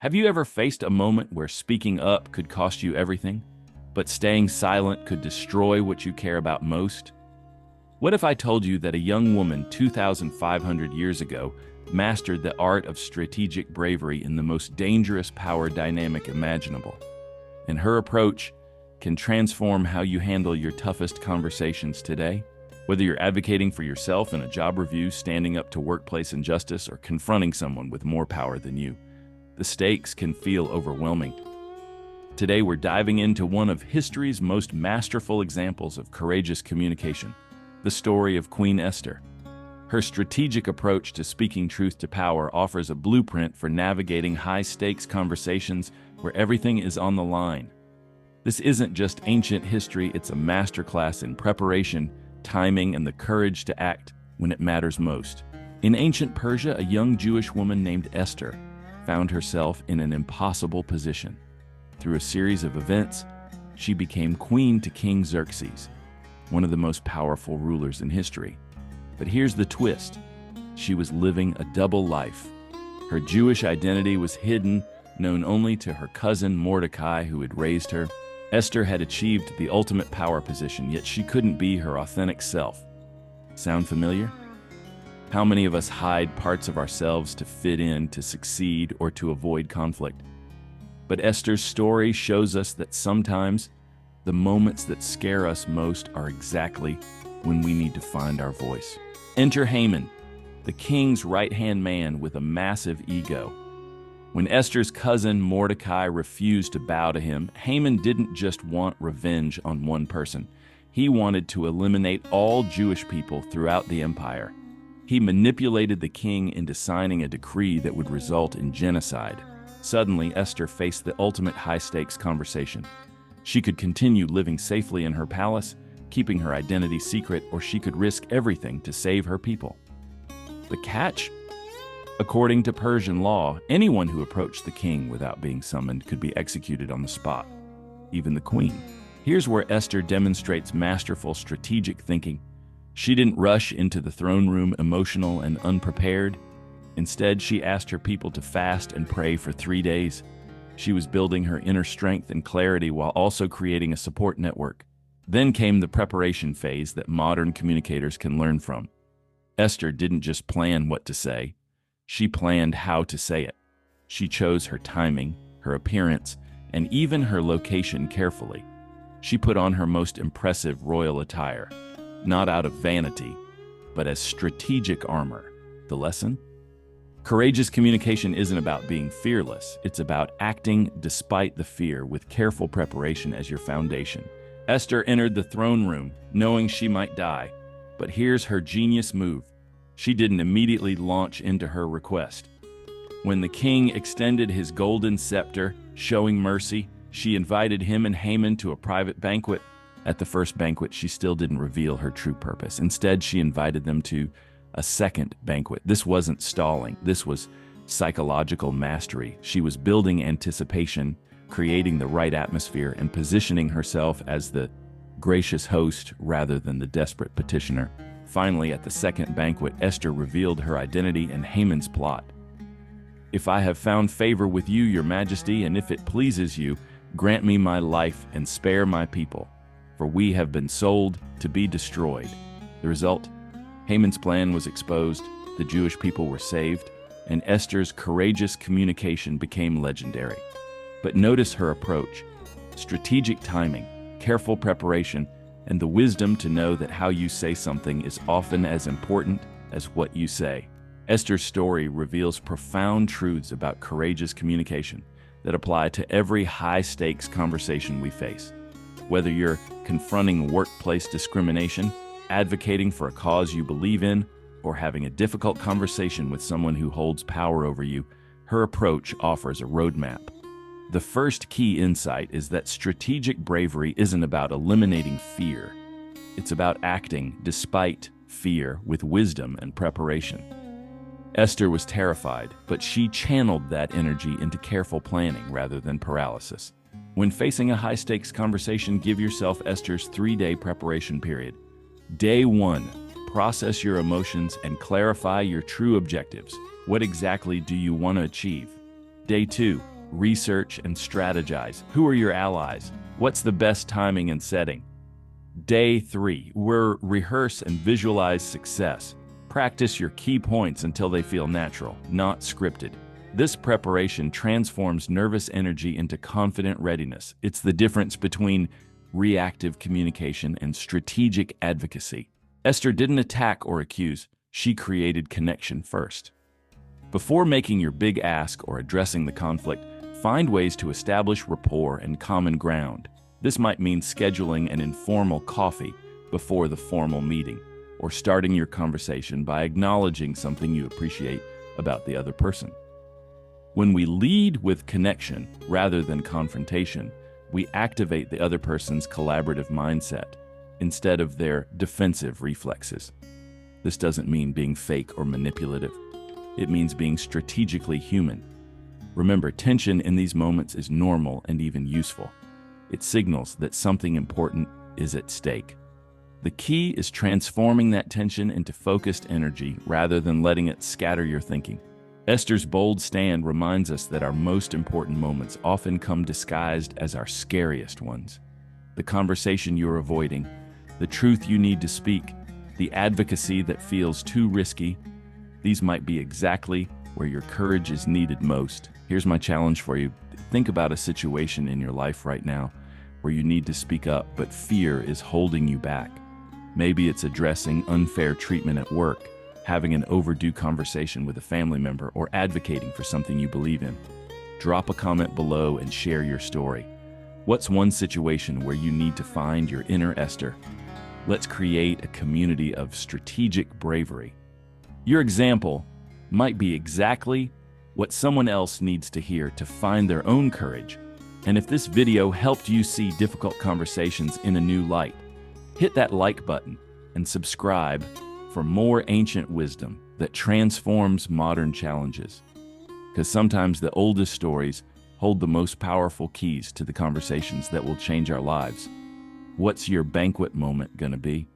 Have you ever faced a moment where speaking up could cost you everything, but staying silent could destroy what you care about most? What if I told you that a young woman 2,500 years ago mastered the art of strategic bravery in the most dangerous power dynamic imaginable, and her approach can transform how you handle your toughest conversations today? Whether you're advocating for yourself in a job review, standing up to workplace injustice, or confronting someone with more power than you, the stakes can feel overwhelming. Today, we're diving into one of history's most masterful examples of courageous communication, the story of Queen Esther. Her strategic approach to speaking truth to power offers a blueprint for navigating high-stakes conversations where everything is on the line. This isn't just ancient history, it's a masterclass in preparation, timing, and the courage to act when it matters most. In ancient Persia, a young Jewish woman named Esther found herself in an impossible position. Through a series of events, she became queen to King Xerxes, one of the most powerful rulers in history. But here's the twist. She was living a double life. Her Jewish identity was hidden, known only to her cousin Mordecai, who had raised her. Esther had achieved the ultimate power position, yet she couldn't be her authentic self. Sound familiar? How many of us hide parts of ourselves to fit in, to succeed, or to avoid conflict? But Esther's story shows us that sometimes the moments that scare us most are exactly when we need to find our voice. Enter Haman, the king's right-hand man with a massive ego. When Esther's cousin Mordecai refused to bow to him, Haman didn't just want revenge on one person. He wanted to eliminate all Jewish people throughout the empire. He manipulated the king into signing a decree that would result in genocide. Suddenly, Esther faced the ultimate high-stakes conversation. She could continue living safely in her palace, keeping her identity secret, or she could risk everything to save her people. The catch? According to Persian law, anyone who approached the king without being summoned could be executed on the spot, even the queen. Here's where Esther demonstrates masterful strategic thinking. She didn't rush into the throne room emotional and unprepared. Instead, she asked her people to fast and pray for 3 days. She was building her inner strength and clarity while also creating a support network. Then came the preparation phase that modern communicators can learn from. Esther didn't just plan what to say, she planned how to say it. She chose her timing, her appearance, and even her location carefully. She put on her most impressive royal attire, not out of vanity, but as strategic armor. The lesson? Courageous communication isn't about being fearless. It's about acting despite the fear with careful preparation as your foundation. Esther entered the throne room, knowing she might die. But here's her genius move. She didn't immediately launch into her request. When the king extended his golden scepter, showing mercy, she invited him and Haman to a private banquet. At the first banquet, she still didn't reveal her true purpose. Instead, she invited them to a second banquet. This wasn't stalling. This was psychological mastery. She was building anticipation, creating the right atmosphere, and positioning herself as the gracious host rather than the desperate petitioner. Finally, at the second banquet, Esther revealed her identity and Haman's plot. "If I have found favor with you, your majesty, and if it pleases you, grant me my life and spare my people, for we have been sold to be destroyed." The result? Haman's plan was exposed, the Jewish people were saved, and Esther's courageous communication became legendary. But notice her approach: strategic timing, careful preparation, and the wisdom to know that how you say something is often as important as what you say. Esther's story reveals profound truths about courageous communication that apply to every high-stakes conversation we face. Whether you're confronting workplace discrimination, advocating for a cause you believe in, or having a difficult conversation with someone who holds power over you, her approach offers a roadmap. The first key insight is that strategic bravery isn't about eliminating fear. It's about acting despite fear with wisdom and preparation. Esther was terrified, but she channeled that energy into careful planning rather than paralysis. When facing a high-stakes conversation, give yourself Esther's 3-day preparation period. Day 1, process your emotions and clarify your true objectives. What exactly do you want to achieve? Day 2, research, and strategize. Who are your allies? What's the best timing and setting? Day 3, rehearse and visualize success. Practice your key points until they feel natural, not scripted. This preparation transforms nervous energy into confident readiness. It's the difference between reactive communication and strategic advocacy. Esther didn't attack or accuse, she created connection first. Before making your big ask or addressing the conflict, find ways to establish rapport and common ground. This might mean scheduling an informal coffee before the formal meeting, or starting your conversation by acknowledging something you appreciate about the other person. When we lead with connection rather than confrontation, we activate the other person's collaborative mindset instead of their defensive reflexes. This doesn't mean being fake or manipulative. It means being strategically human. Remember, tension in these moments is normal and even useful. It signals that something important is at stake. The key is transforming that tension into focused energy rather than letting it scatter your thinking. Esther's bold stand reminds us that our most important moments often come disguised as our scariest ones. The conversation you're avoiding, the truth you need to speak, the advocacy that feels too risky, these might be exactly where your courage is needed most. Here's my challenge for you. Think about a situation in your life right now where you need to speak up, but fear is holding you back. Maybe it's addressing unfair treatment at work, having an overdue conversation with a family member, or advocating for something you believe in. Drop a comment below and share your story. What's one situation where you need to find your inner Esther? Let's create a community of strategic bravery. Your example might be exactly what someone else needs to hear to find their own courage. And if this video helped you see difficult conversations in a new light, hit that like button and subscribe for more ancient wisdom that transforms modern challenges. Because sometimes the oldest stories hold the most powerful keys to the conversations that will change our lives. What's your banquet moment gonna be?